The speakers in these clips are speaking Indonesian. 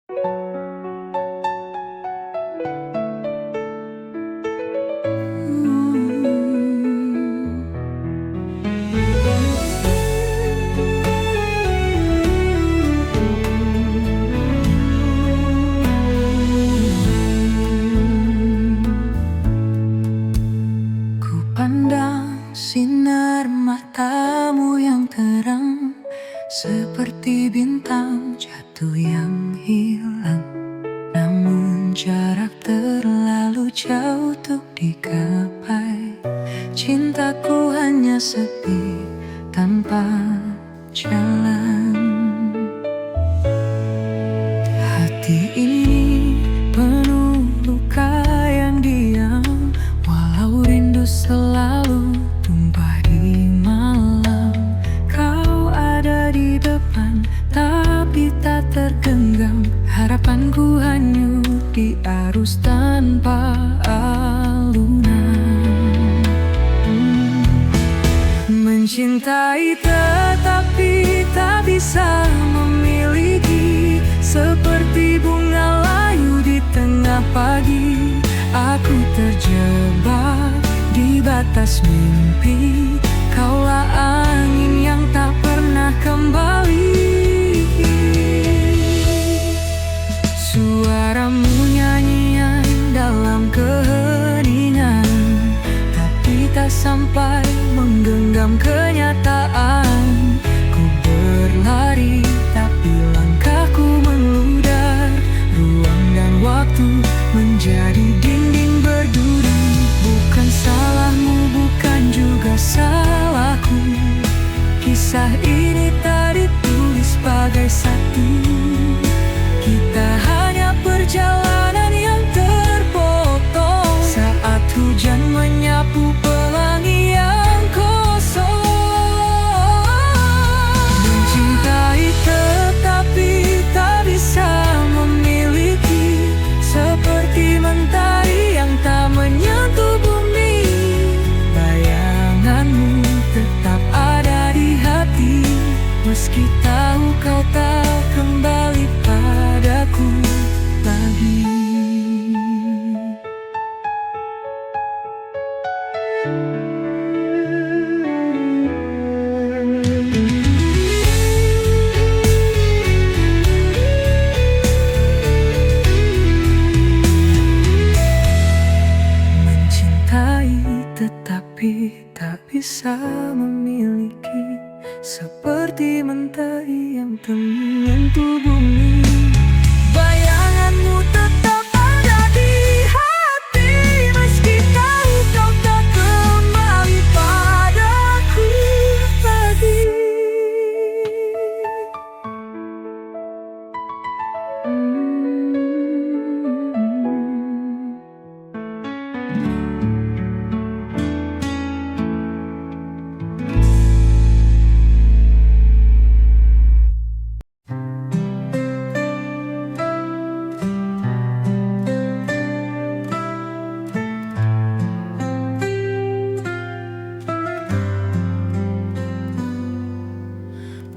Ku pandang sinar matamu yang terang, seperti bintang jatuh yang hilang. Namun jarak terlalu jauh untuk digapai. Cintaku hanya sepi tanpa jalan. Hati ini penuh luka yang diam, walau rindu selalu tumpah di malam. Kau ada di depan, tapi tak tergenggam. Harapanku hanyut di arus tanpa alunan. Mencintai tetapi tak bisa memiliki, seperti bunga layu di tengah pagi. Aku terjebak di batas mimpi, kaulah angin yang tak pernah kembali. Suaramu nyanyian dalam keheningan, tapi tak sampai menggenggam kenyataan. Ku berlari tapi langkahku meludar, ruang dan waktu menjadi dinding berduri. Bukan salahmu, bukan juga salahku, kisah ini tak ditulis bagai satu. Kita hanya perjalanan yang terpotong saat hujan menyapu pelangi yang kosong. Mencintai tetapi tak bisa memiliki, seperti mentari yang tak menyentuh bumi. Bayanganmu tetap ada di hati, meski tahu kau tak kembali padaku lagi. Mencintai tetapi tak bisa memiliki, seperti mentari yang tak menyentuh bumi. Bayanganmu tetap ada di hati, meski tahu kau tak kembali padaku lagi.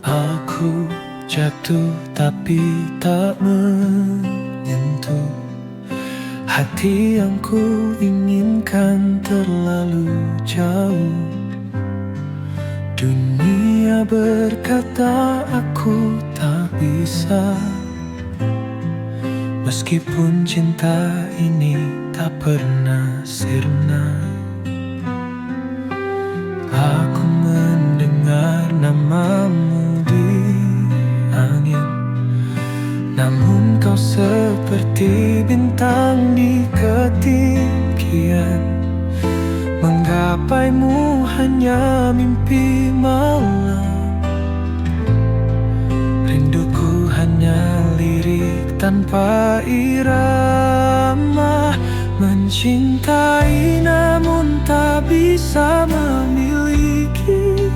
Aku jatuh tapi tak menyentuh hati yang ku inginkan terlalu jauh. Dunia berkata aku tak bisa, meskipun cinta ini tak pernah sirna. Aku mendengar namamu di angin, namun kau seperti bintang di ketinggian. Menggapaimu hanya mimpi malam, rinduku hanya lirik tanpa irama. Mencintai namun tak bisa memiliki,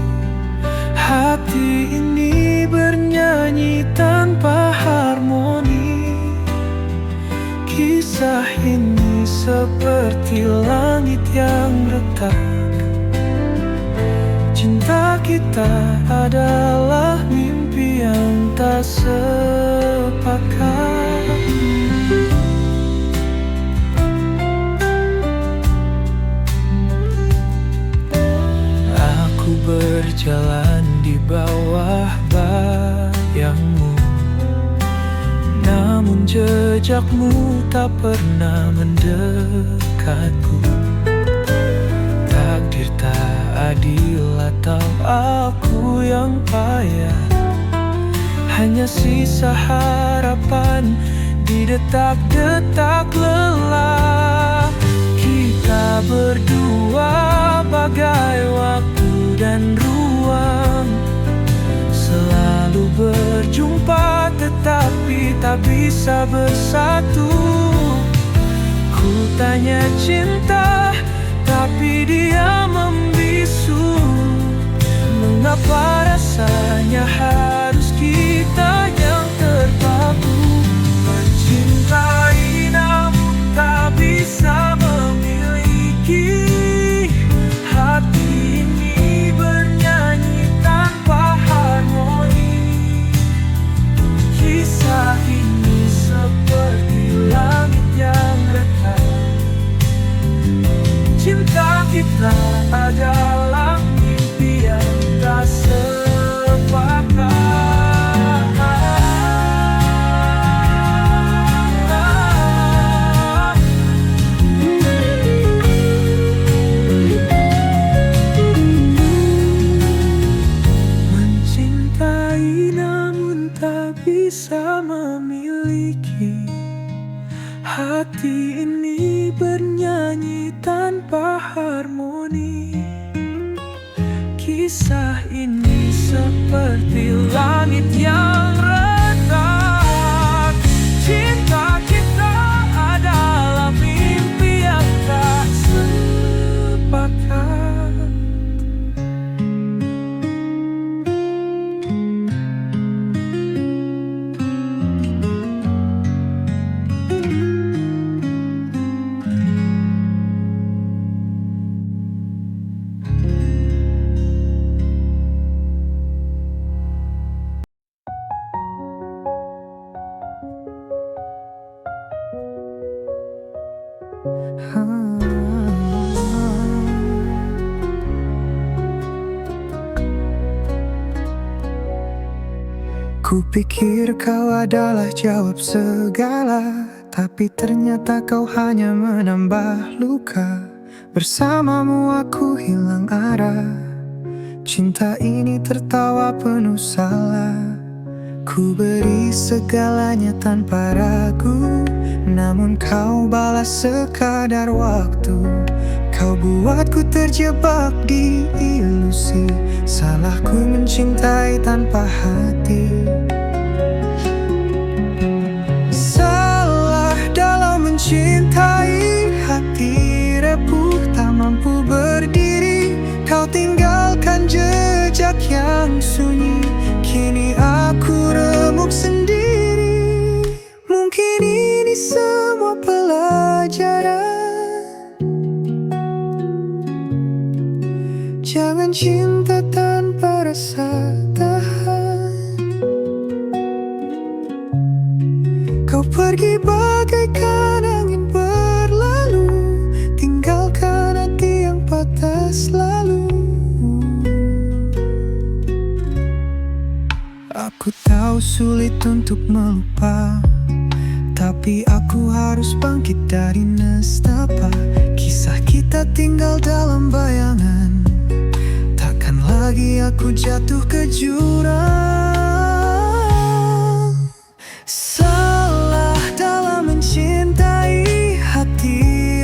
hati ini bernyanyi tanpa harmoni. Kisah ini seperti langit yang retak, cinta kita adalah mimpi yang tak sepakat. namun jejakmu tak pernah mendekatku. Takdir tak adil atau aku yang payah, hanya sisa harapan di detak-detak lelah. Kita berdua bagai waktu dan ruang, selalu berjumpa tetapi tak bisa bersatu. Ku tanya cinta tapi dia membisu. Mengapa rasanya harus kita yang terpaku? Mencintai namun tak bisa memiliki. Hati ini bernyanyi tanpa harmoni. Kisah ini seperti langit yang retak. Cinta kita adalah mimpi yang tak sepakat. Mencintai namun tak bisa memiliki. Hati ini bernyanyi tanpa harmoni. Kisah ini seperti langit yang retak. Cinta kita adalah mimpi yang tak sepakat. Kupikir kau adalah jawab segala, tapi ternyata kau hanya menambah luka. Bersamamu aku hilang arah. Cinta ini tertawa penuh salah. Ku beri segalanya tanpa ragu, namun kau balas sekadar waktu. Kau buatku terjebak di ilusi. Salahku mencintai tanpa hati. Salah dalam mencintai, hati repuh tak mampu berdiri. Kau tinggalkan jejak yang sunyi, kini aku remuk sendiri. Mungkin ini semua pelajaran. Jangan cinta tanpa rasa tahan. Kau pergi bagaikan angin berlalu, tinggalkan hati yang patah selalu. Aku tahu sulit untuk melupa, tapi aku harus bangkit dari nestapa. Kisah kita tinggal dalam bayangan, takkan lagi aku jatuh ke jurang. Salah dalam mencintai, hati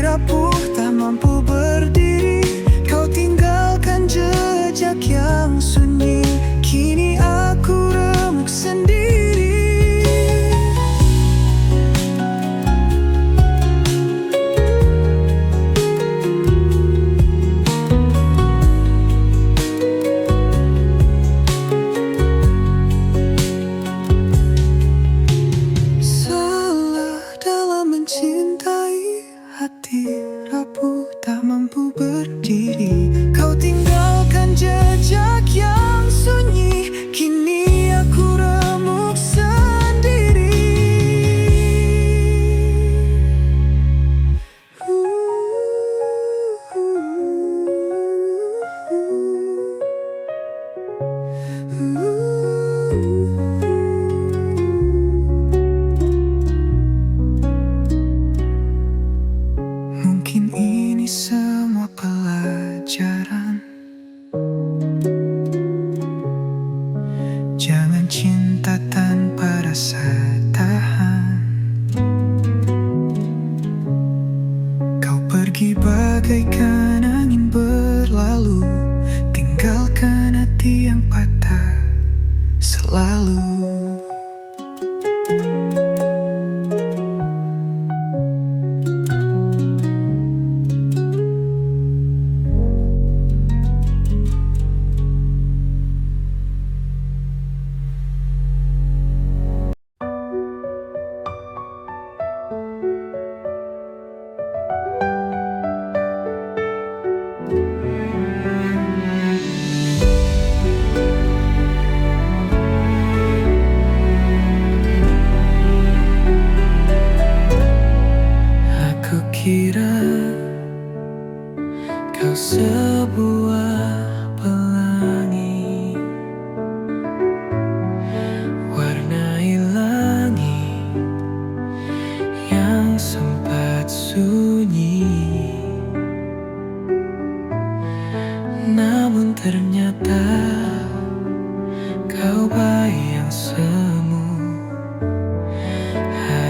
rapuh tak mampu berdiri. Kau tinggalkan jejak yang sunyi, kini aku remuk sendiri.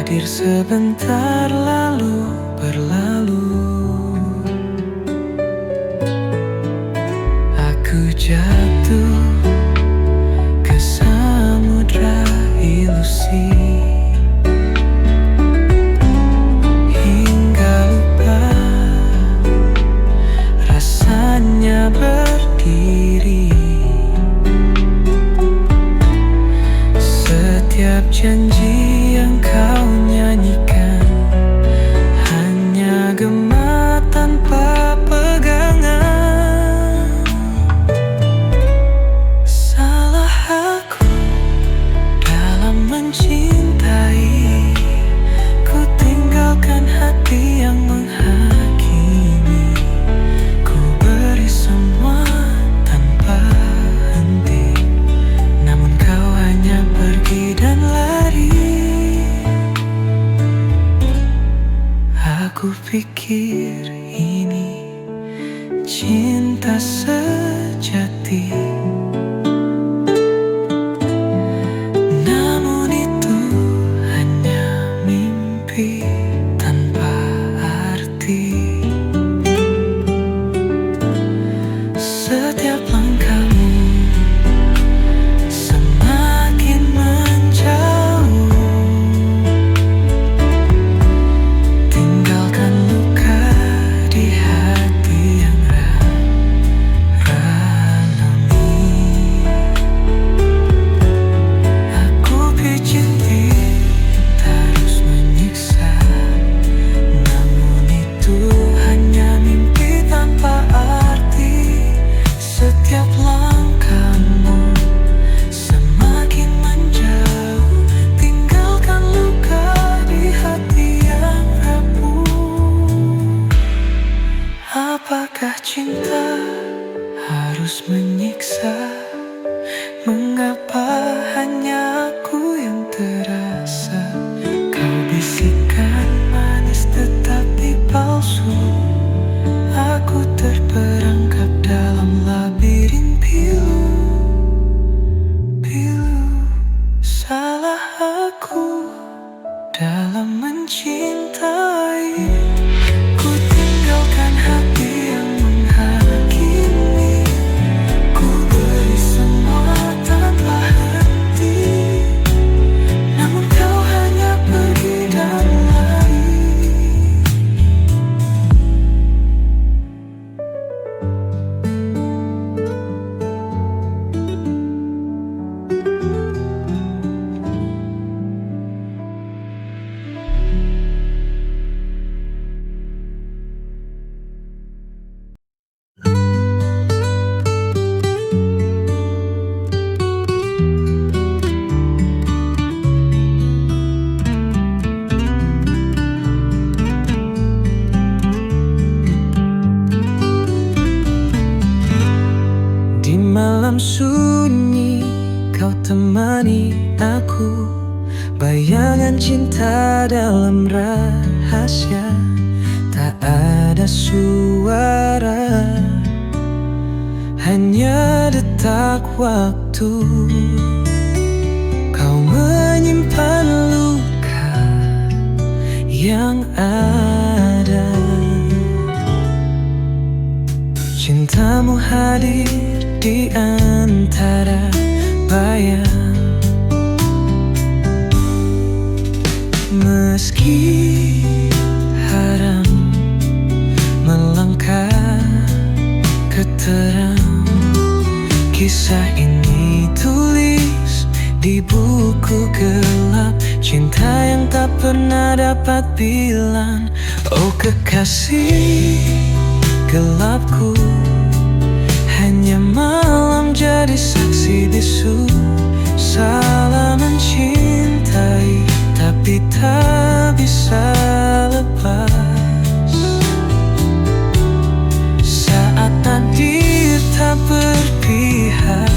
hadir sebentar lalu berlalu. Aku jatuh ke samudra ilusi, hingga lupa rasanya berdiri. Setiap janji yang kau nyanyikan hanya gema tanpa pegangan. Salah aku dalam mencintai, ku tinggalkan hati yang menghakimi. Ku beri semua tanpa henti, namun kau hanya pergi dan lari. Aku pikir ini cinta sejati, namun itu hanya mimpi tanpa arti. Setiap langkahmu semakin menjauh, tinggalkan luka di hati yang ranami. Aku pijit terus menyiksa, namun itu hanya mimpi tanpa arti. Setiap langkahmu semakin menjauh, tinggalkan luka di hati yang rapuh. Apakah cinta harus menyiksa? Mengapa hanya aku yang terasa? Kau bisikkan manis tetapi palsu. Aku terperangkap dalam labirin pilu. Salah aku dalam mencintai, ku tinggalkan hati yang menghakimi. Ku beri semua tanpa henti, namun kau hanya pergi dan lari. Di malam sunyi kau temani aku, bayangan cinta dalam rahasia. Tak ada suara, hanya detak waktu. Kau menyimpan luka yang ada. Cintamu hadir di antara bayang, meski haram melangkah ke terang. Kisah ini tulis di buku gelap, cinta yang tak pernah dapat bilang. Oh kekasih gelapku, hanya malam jadi saksi bisu. Salah mencintai, tapi tak bisa lepas. Saat takdir tak berpihak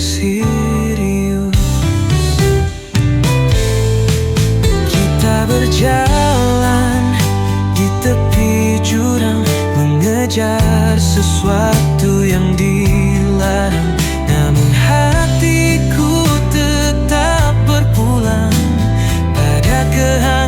serius, kita berjalan di tepi jurang, mengejar sesuatu yang dilarang. Namun hatiku tetap berpulang pada kehancuran.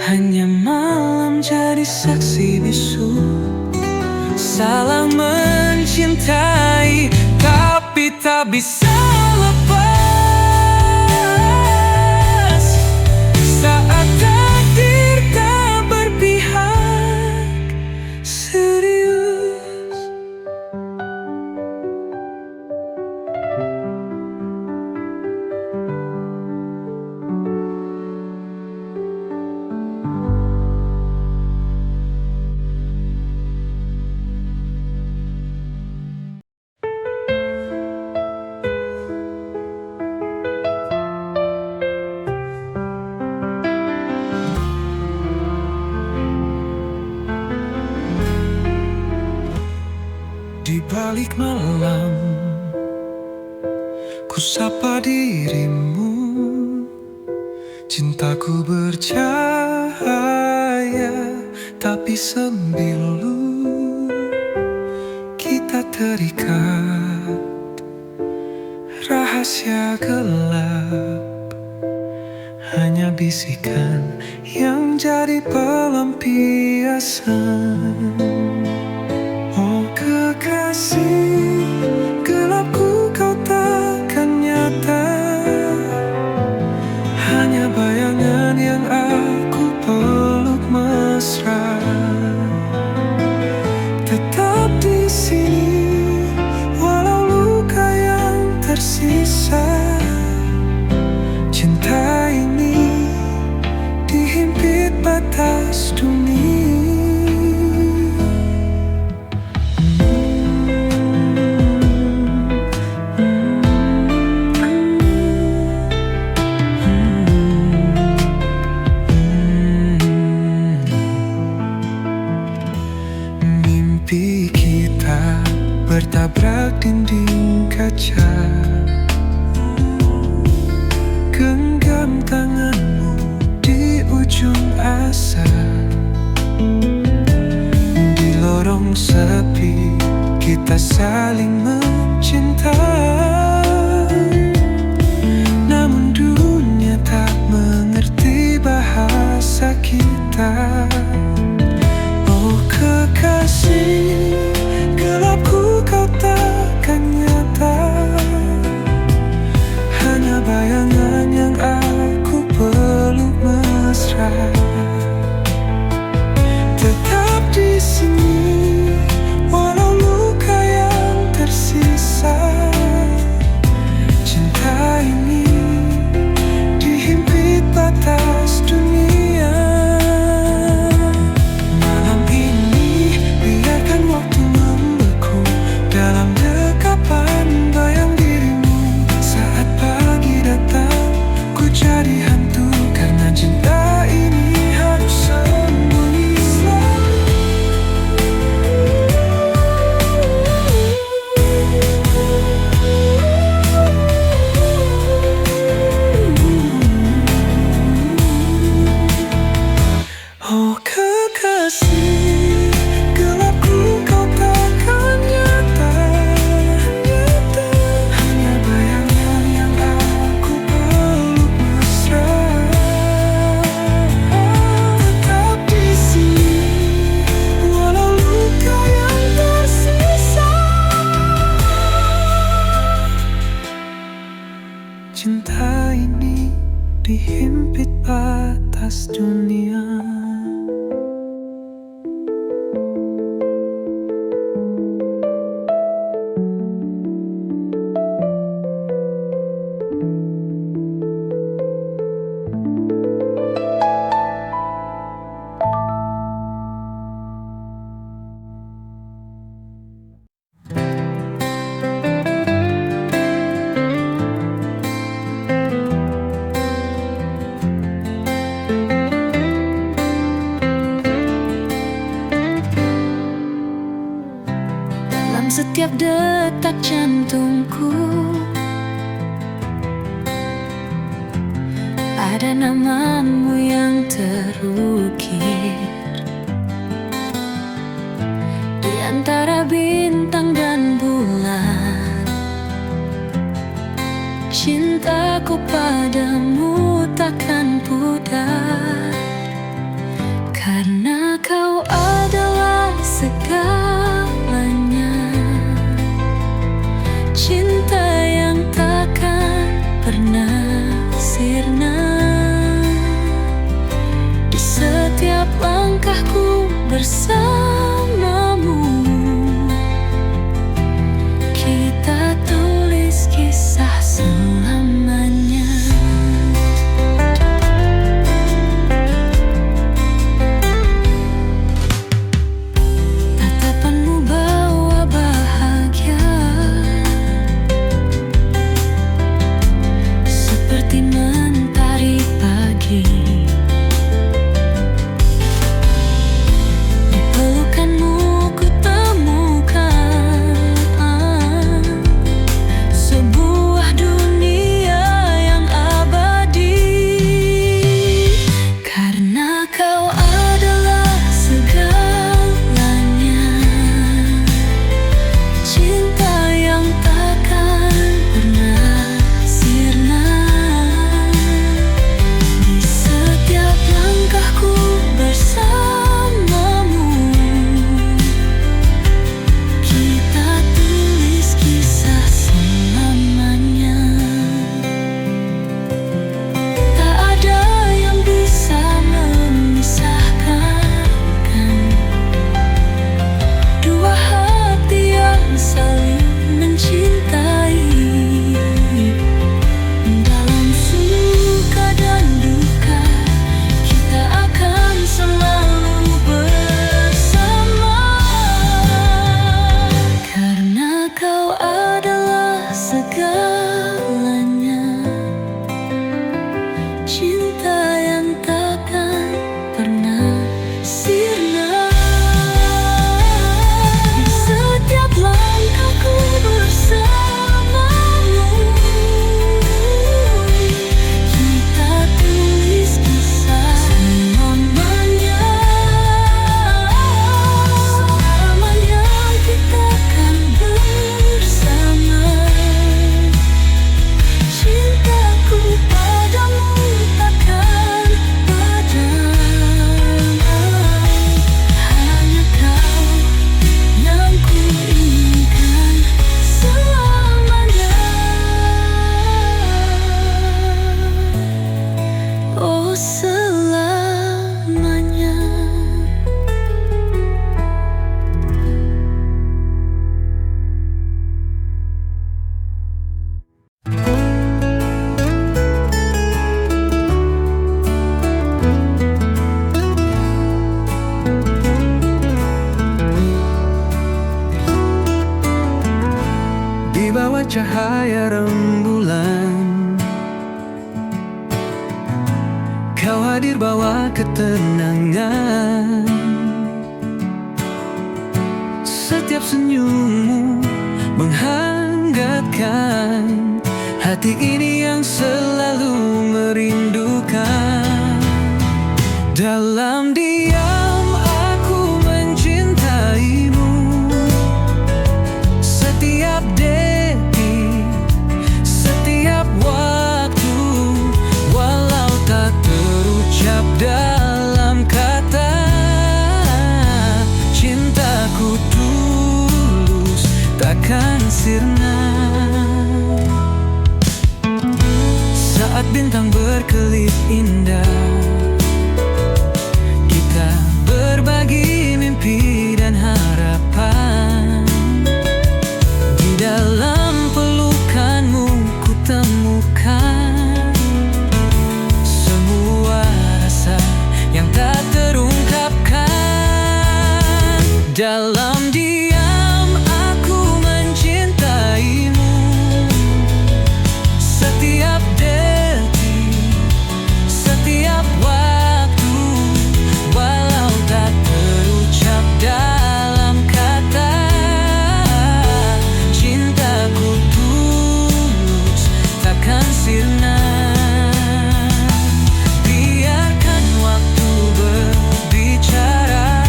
Hanya malam jadi saksi bisu, salah mencintai tapi tak bisa lepas. Saat takdir tak berpihak serius. Di balik malam, ku sapa dirimu. Cintaku bercahaya, tapi sembilu. Kita terikat, rahasia gelap. Hanya bisikan yang jadi pelampiasan. Kekasih, gelapku kau takkan nyata. Hanya bayangan yang aku peluk mesra. Tetap di sini, walau luka yang tersisa. Cinta ini dihimpit batas dunia. Mimpi kita bertabrak dinding kaca. Genggam tanganmu di ujung asa. Di lorong sepi kita saling mencinta. Namun dunia tak mengerti bahasa kita. Kekasih, gelapku kau takkan nyata. Hanya bayangan yang aku peluk mesra. Tetap di sini, walau luka yang tersisa. Cinta ini dihimpit batas dunia. Jadi hantu karena cinta ini harus sembunyi oh kekasih, gelapku kau takkan nyata. Hanya bayangan yang aku peluk mesra. Tetap di sini, walau luka yang tersisa. Cinta ini dihimpit batas dunia. Setiap detak jantungku ada namamu yang terukir di antara bintang dan bulan. Cintaku padamu takkan pudar kau adalah segalanya, cinta yang takkan pernah sirna. Di setiap langkahku bersamamu, kita tulis kisah selamanya. Tatapanmu bawa bahagia, seperti mentari pagi. Di pelukanmu ku temukan sebuah dunia yang abadi. Karena kau adalah segalanya, cinta yang takkan pernah sirna. Di setiap langkahku bersamamu, kita tulis kisah selamanya. Tak ada yang bisa memisahkan dua hati yang saling mencintai. Dalam suka dan duka, kita akan selalu bersama. Karena kau adalah segalanya, cinta yang takkan pernah sirna. Di setiap langkahku bersamamu, kita tulis kisah selamanya. Selamanya kita akan bersama. Cintaku padamu takkan padam. Hanya kau yang ku inginkan selamanya. Oh, selamanya. Di bawah cahaya rembulan, kau hadir bawa ketenangan. Setiap senyummu menghangatkan hati ini yang selalu merindukan. Dalam diam aku mencintaimu, setiap detik, setiap waktu, walau tak terucap dalam kata. Cintaku tulus, takkan sirna. Saat bintang berkelip indah, kita berbagi mimpi dan harapan. Di dalam pelukanmu ku temukan semua rasa yang tak terungkapkan. Dalam diam aku mencintaimu, setiap detik, setiap waktu, walau tak terucap dalam kata. Cintaku tulus, takkan sirna. Biarkan waktu berbicara,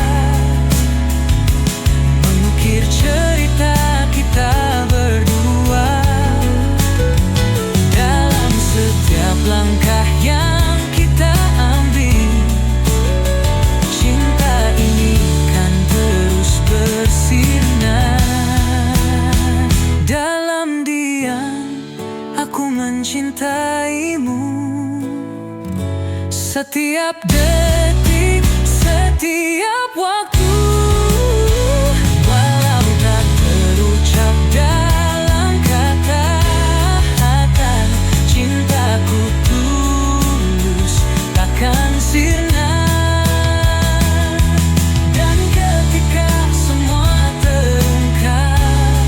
setiap detik, setiap waktu. Walau tak terucap dalam kata-kata, cintaku tulus takkan sirna. Dan ketika semua terungkap,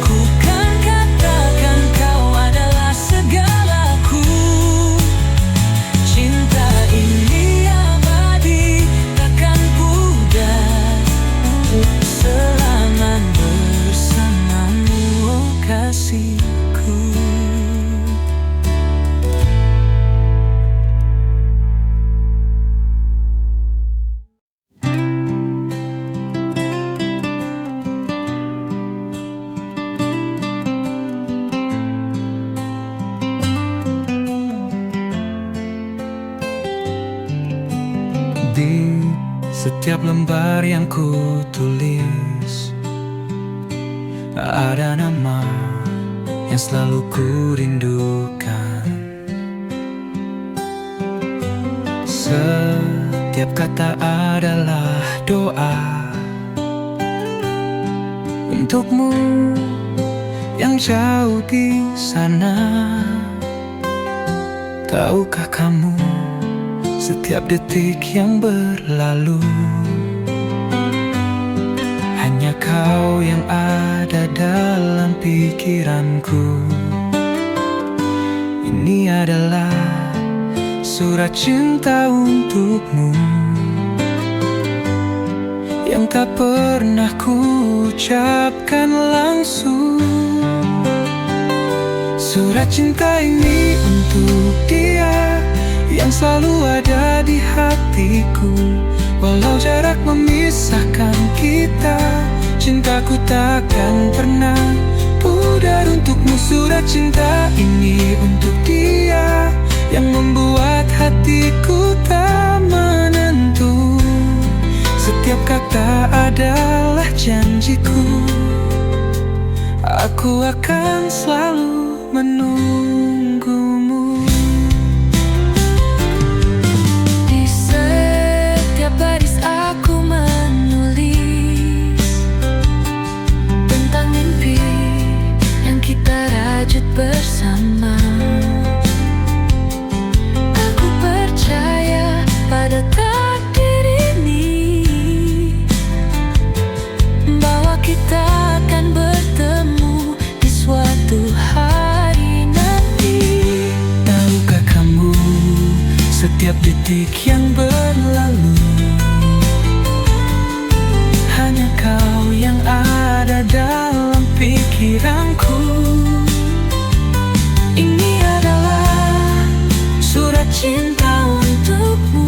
ku kan katakan kau adalah segalaku. Cinta ini abadi, takkan pudar selama bersamamu, oh kasihku. Di setiap lembar yang ku tulis, ada nama yang selalu ku rindukan. Setiap kata adalah doa untukmu yang jauh di sana. Tahukah kamu, setiap detik yang berlalu, hanya kau yang ada dalam pikiranku. Ini adalah surat cinta untukmu yang tak pernah ku ucapkan langsung. Surat cinta ini untuk dia yang selalu ada di hatiku. Walau jarak memisahkan kita, cintaku takkan pernah pudar untukmu. Surat cinta ini untuk dia yang membuat hatiku tak menentu. Setiap kata adalah janjiku, aku akan selalu menunggumu. Di setiap baris aku menulis tentang mimpi yang kita rajut bersama. Aku percaya pada takdir ini, bahwa kita akan bertemu di suatu hari nanti. Tahukah kamu, setiap detik yang berlalu, hanya kau yang ada dalam pikiranku. Ini adalah surat cinta untukmu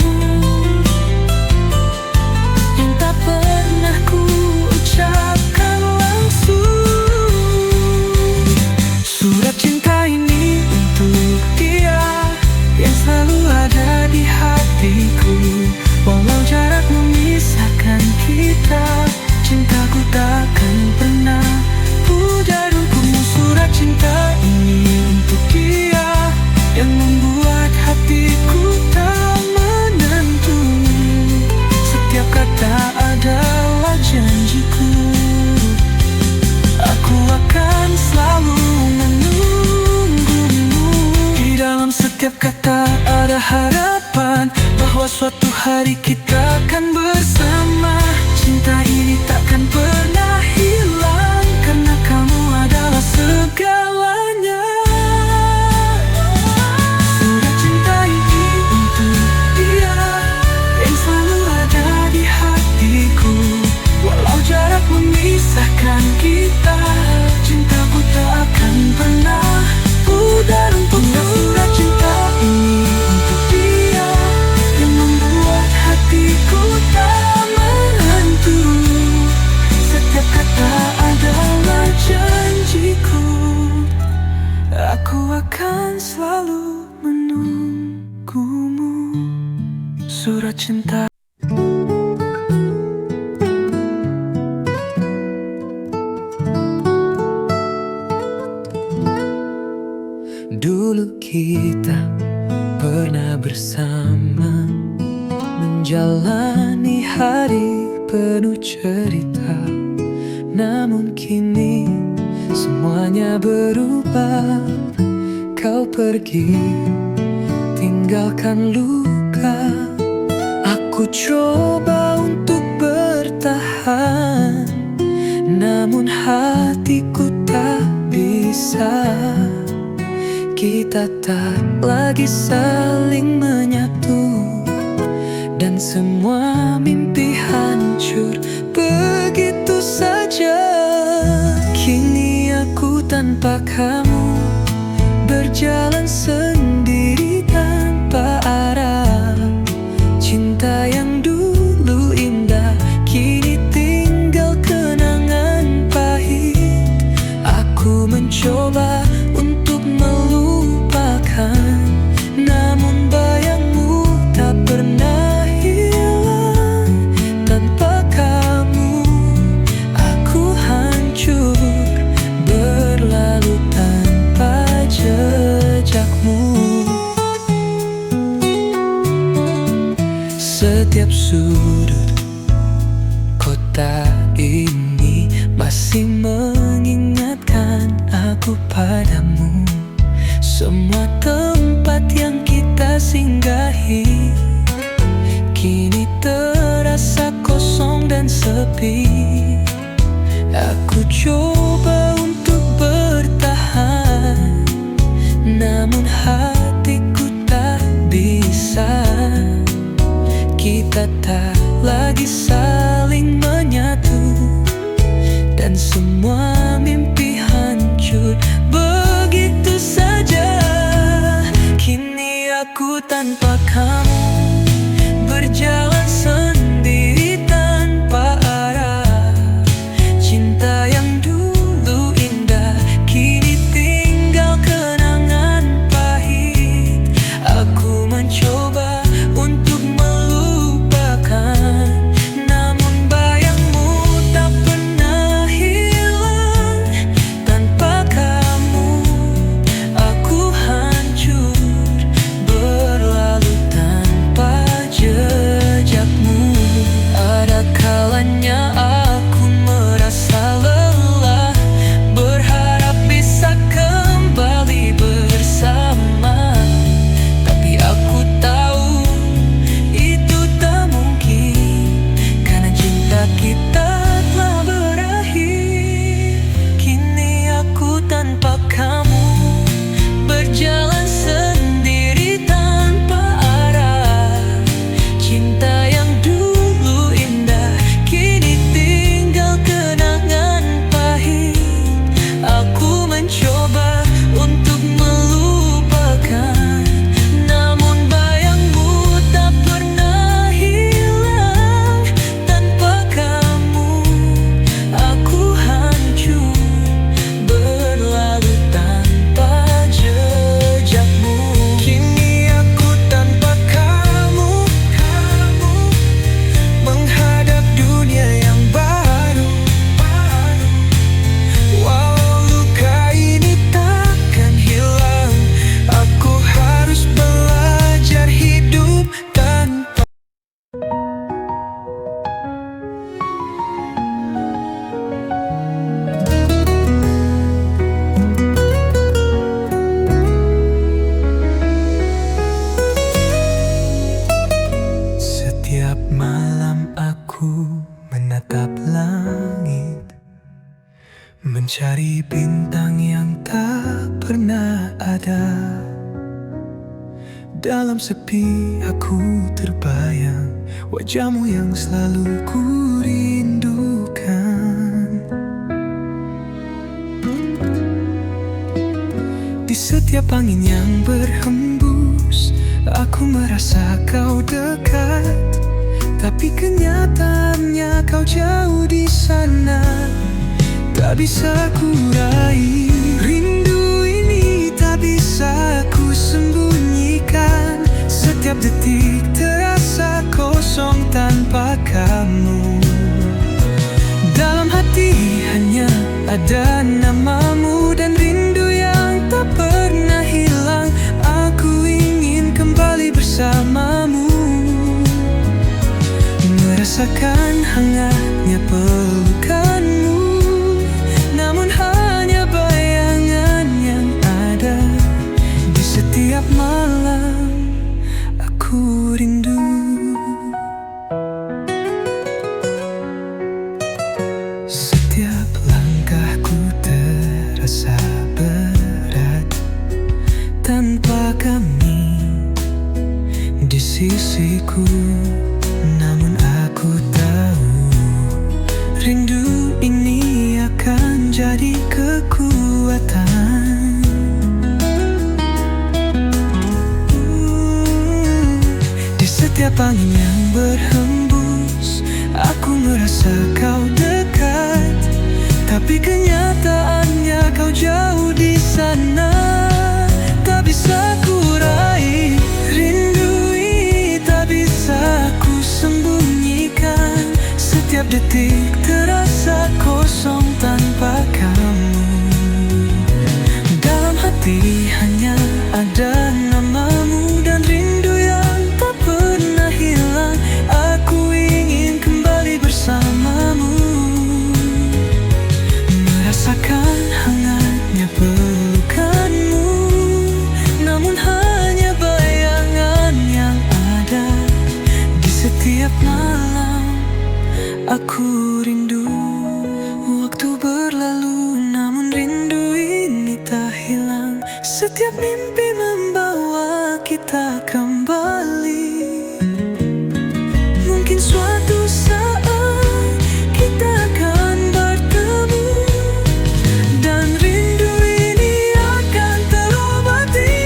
yang tak pernah ku ucapkan langsung. Surat cinta ini untuk dia yang selalu ada di hatiku. Walau jarak memisahkan kita, cintaku takkan pernah pudar untukmu. Surat cinta ini untuk dia yang membuat hatiku tak menentu. Setiap kata adalah janjiku, aku akan selalu menunggumu. Di dalam setiap kata ada harapan bahwa suatu hari kita akan bersama. Cinta ini takkan pernah hilang, karena kamu adalah segalanya. Surat cinta ini untuk dia yang selalu ada di hatiku. Walau jarak memisahkan kita, cintaku tak akan pernah pudar untukmu. Surat cinta ini untuk dia yang membuat hatiku tak hari penuh cerita, namun kini semuanya berubah. Kau pergi, tinggalkan luka. Aku coba untuk bertahan, namun hatiku tak bisa. Kita tak lagi saling menyatu, dan semua mimpi hancur begitu saja. Kini aku tanpa kamu, berjalan sendiri tanpa arah. Cinta yang dulu indah kini tinggal kenangan pahit. Aku mencoba untuk melupakan, namun bayangmu tak pernah hilang. Tanpa kamu aku hancur, berlalu tanpa jejakmu. Setiap sudut kota ini masih mengingatkan aku padamu. Semua tempat yang kita singgahi kini terasa kosong dan sepi. Aku coba untuk bertahan, namun hatiku tak bisa. Kita tak lagi saling menyatu, dan semua mimpi hancur begitu saja. Kini aku tanpa kamu, berjalan sendiri tanpa arah. Cinta yang dulu indah kini tinggal kenangan pahit. Aku mencoba untuk melupakan, namun bayangmu tak pernah hilang. Tanpa kamu aku hancur, berlalu tanpa jejakmu. Ada kalanya aku merasa lelah, berharap bisa kembali bersama. Tapi aku tahu itu tak mungkin, karena cinta kita telah berakhir. Kini aku tanpa kamu, berjalan sendiri tanpa arah. Cinta yang dulu indah kini tinggal kenangan pahit. Aku mencoba untuk melupakan, namun bayangmu tak pernah hilang. Tanpa kamu aku hancur, berlalu tanpa jejakmu. Kini aku tanpa kamu, menghadap dunia yang baru. Walau luka ini takkan hilang, aku harus belajar hidup tanpa. Setiap malam aku menatap langit, mencari bintang yang tak pernah ada. Dalam sepi aku terbayang wajahmu yang selalu ku rindukan. Di setiap angin yang berhembus, aku merasa kau dekat. Tapi kenyataannya kau jauh di sana, tak bisa ku raih. Rindu ini tak bisa ku sembunyikan. Setiap detik terasa kosong tanpa kamu. Dalam hati hanya ada namamu, dan rindu yang tak pernah hilang. Aku ingin kembali bersamamu, Merasakan hangatnya pelukanmu, namun hanya bayangan yang ada. Di setiap malam aku rindu. Setiap langkahku terasa berat tanpa kami di sisiku. Namun aku tahu rindu ini akan jadi kekuatan. Di setiap angin yang berhembus, aku merasa kau dekat, tapi kenyataannya kau jauh di sana. Tak bisa ku raih rindu ini, tak bisa ku sembunyikan. Setiap detik terasa kosong tanpa kamu. Dalam hati hanya ada namamu dan rindu yang tak pernah hilang. Aku ingin kembali bersamamu, merasakan hangatnya pelukanmu, namun hanya bayangan yang ada. Di setiap malam aku rindu. Waktu berlalu namun rindu ini tak hilang. Setiap mimpi membawa kita kembali. Mungkin suatu saat kita akan bertemu, dan rindu ini akan terobati.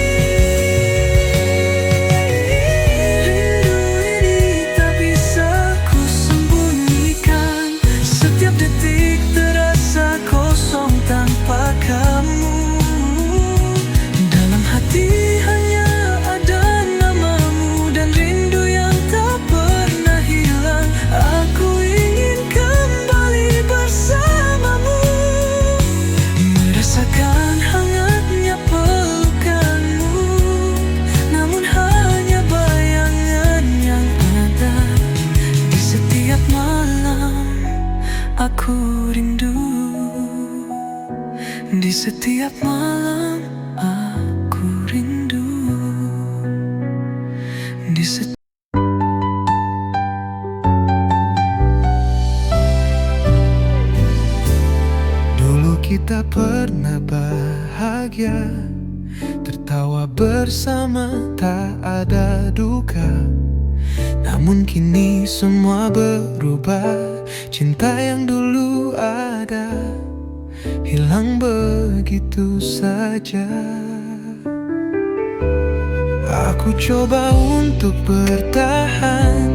Rindu ini tak bisa ku sembunyikan. Setiap detik terasa kosong tanpa kamu. Dalam hati hanya ada namamu dan rindu yang tak pernah hilang. Aku ingin kembali bersamamu, merasakan hangatnya pelukanmu, namun hanya bayangan yang ada. Di setiap malam aku rindu. Di setiap malam aku rindu. Di setiap Dulu kita pernah bahagia, tertawa bersama, tak ada duka. Namun kini semua berubah. Cinta yang dulu ada hilang begitu saja. Aku coba untuk bertahan,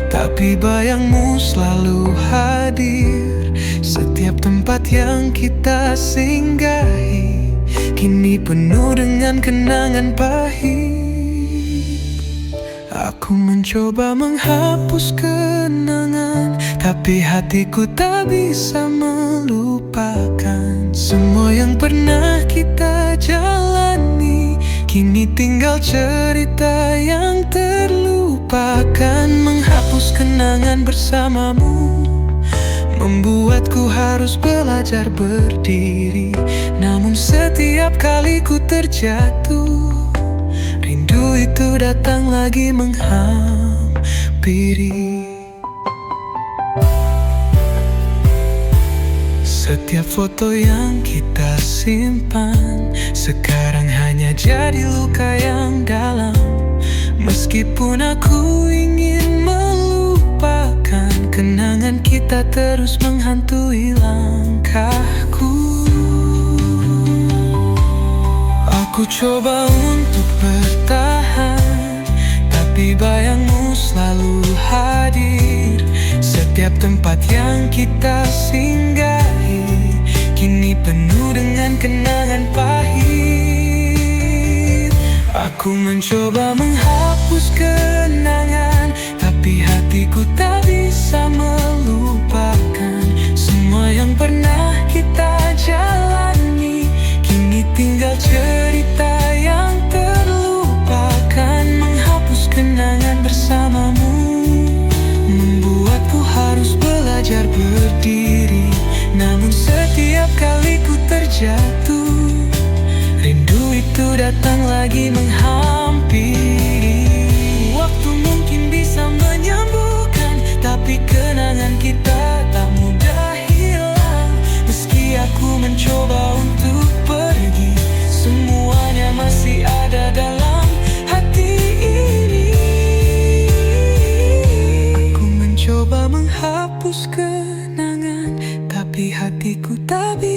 tapi bayangmu selalu hadir. Setiap tempat yang kita singgahi kini penuh dengan kenangan pahit. Aku mencoba menghapus kenangan, tapi hatiku tak bisa melupakan semua yang pernah kita jalani. Kini tinggal cerita yang terlupakan. Menghapus kenangan bersamamu membuatku harus belajar berdiri. Namun setiap kali ku terjatuh, rindu itu datang lagi menghampiri. Setiap foto yang kita simpan sekarang hanya jadi luka yang dalam. Meskipun aku ingin melupakan, kenangan kita terus menghantui langkahku. Aku coba untuk bertahan, tapi bayangmu selalu hadir. Setiap tempat yang kita singgahi kini penuh dengan kenangan pahit. Aku mencoba menghapus kenangan, tapi hatiku tak bisa melupakan semua yang pernah kita jalani. Kini tinggal cerita yang terlupakan. Menghapus kenangan bersamamu membuatku lagi menghampiri. Waktu mungkin bisa menyembuhkan, tapi kenangan kita tak mudah hilang. Meski aku mencoba untuk pergi, semuanya masih ada dalam hati ini. Aku mencoba menghapus kenangan, tapi hatiku tak bisa.